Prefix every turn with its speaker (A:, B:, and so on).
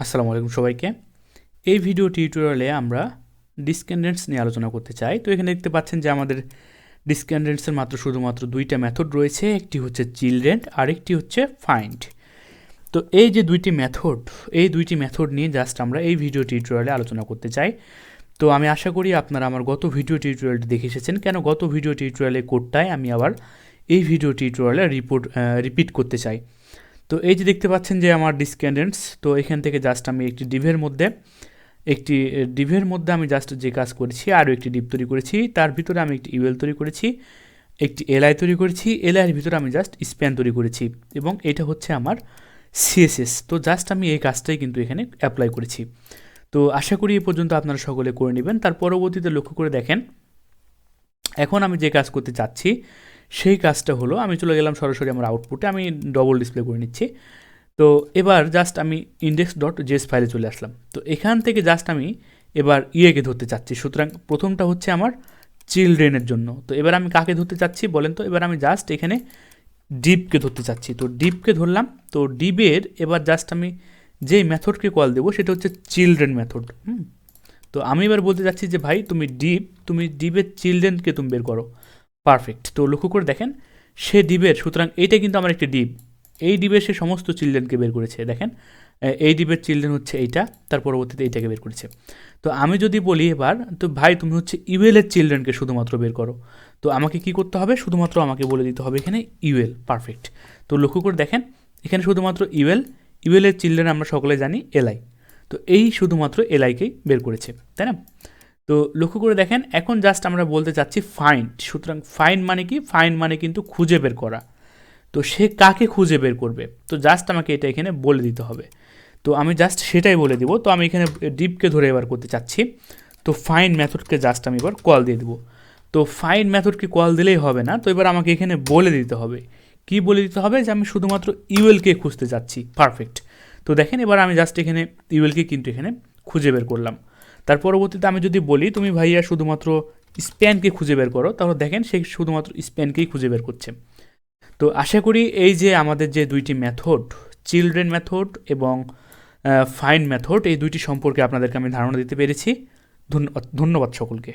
A: আসসালামু আলাইকুম সবাইকে। এই ভিডিও টিউটোরিয়ালে আমরা ডিসক্যান্ডেন্টস নিয়ে আলোচনা করতে চাই। তো এখানে দেখতে পাচ্ছেন যে আমাদের ডিসক্যান্ডেন্টসের শুধুমাত্র দুইটা মেথড রয়েছে, একটি হচ্ছে চিলড্রেন আর একটি হচ্ছে ফাইন্ড। তো এই যে দুইটি মেথড নিয়ে জাস্ট আমরা এই ভিডিও টিউটোরিয়ালে আলোচনা করতে চাই। তো আমি আশা করি আপনারা আমার গত ভিডিও টিউটোরিয়ালটি দেখে এসেছেন। কেন গত ভিডিও টিউটোরিয়ালে কোডটাই আমি আবার এই ভিডিও টিউটোরিয়ালে রিপিট করতে চাই। তো এই যে দেখতে পাচ্ছেন যে আমার ডিসক্যান্ডেন্টস, তো এখান থেকে জাস্ট আমি একটি ডিভের মধ্যে আমি জাস্ট যে কাজ করেছি, আরও একটি ডিভ তৈরি করেছি, তার ভিতরে আমি একটি ইউএল তৈরি করেছি, একটি এলআই তৈরি করেছি, এলআইয়ের ভিতরে আমি জাস্ট স্প্যান তৈরি করেছি এবং এটা হচ্ছে আমার সিএসএস। তো জাস্ট আমি এই কাজটাই কিন্তু এখানে অ্যাপ্লাই করেছি। তো আশা করি এই পর্যন্ত আপনারা সকলে করে নেবেন। তার পরবর্তীতে লক্ষ্য করে দেখেন, এখন আমি যে কাজ করতে চাচ্ছি সেই কাজটা হলো, আমি চলে গেলাম সরাসরি আমার আউটপুটে, আমি ডবল ডিসপ্লে করে নিচ্ছি। তো এবার জাস্ট আমি index.js ফাইলে চলে আসলাম। তো এখান থেকে জাস্ট আমি এবার ইয়েকে ধরতে চাচ্ছি। সুতরাং প্রথমটা হচ্ছে আমার চিলড্রেনের জন্য। তো এবার আমি কাকে ধরতে চাচ্ছি বলেন তো? এবার আমি জাস্ট এখানে ডিপকে ধরতে চাচ্ছি। তো ডিপকে ধরলাম। তো ডিপের এবার জাস্ট আমি যেই মেথডকে কল দেবো সেটা হচ্ছে চিলড্রেন মেথড। তো আমি এবার বলতে চাচ্ছি যে ভাই তুমি ডিপের চিলড্রেনকে তুমি বের করো। পারফেক্ট। তো লক্ষ্য করে দেখেন সে ডিবের, সুতরাং এইটা কিন্তু আমার একটি ডিব, এই ডিবের সে সমস্ত চিলড্রেনকে বের করেছে। দেখেন এই ডিবের চিলড্রেন হচ্ছে এইটা, তার পরবর্তীতে এইটাকে বের করেছে। তো আমি যদি বলি এবার, তো ভাই তুমি হচ্ছে ইউএলের চিলড্রেনকে শুধুমাত্র বের করো, তো আমাকে কি করতে হবে? শুধুমাত্র আমাকে বলে দিতে হবে এখানে ইউএল। পারফেক্ট। তো লক্ষ্য করে দেখেন এখানে শুধুমাত্র ইউএলের চিলড্রেন আমরা সকলে জানি এলআই। তো এই শুধুমাত্র এলআইকেই বের করেছে, তাই না? তো লক্ষ্য করে দেখেন এখন জাস্ট আমরা বলতে চাচ্ছি ফাইন্ড। সুতরাং ফাইন্ড মানে কি? ফাইন্ড মানে কিন্তু খুঁজে বের করা। তো সে কাকে খুঁজে বের করবে? তো জাস্ট আমাকে এটা এখানে বলে দিতে হবে। তো আমি জাস্ট সেটাই বলে দিব। তো আমি এখানে ডিপকে ধরে এবার করতে চাচ্ছি। তো ফাইন্ড মেথডকে জাস্ট আমি এবার কল দিয়ে দেবো। তো ফাইন্ড মেথডকে কল দিলেই হবে না, তো এবার আমাকে এখানে বলে দিতে হবে। কি বলে দিতে হবে? যে আমি শুধুমাত্র ইউএলকে খুঁজতে চাচ্ছি। পারফেক্ট। তো দেখেন এবার আমি জাস্ট এখানে ইউএলকে কিন্তু এখানে খুঁজে বের করলাম। তার পরবর্তীতে আমি যদি বলি তুমি ভাইয়া শুধুমাত্র স্প্যানকে খুঁজে বের করো, তাহলে দেখেন সে শুধুমাত্র স্প্যানকেই খুঁজে বের করছে। তো আশা করি এই যে আমাদের যে দুইটি মেথড, চিলড্রেন মেথড এবং ফাইন্ড মেথড, এই দুইটি সম্পর্কে আপনাদেরকে আমি ধারণা দিতে পেরেছি। ধন্যবাদ সকলকে।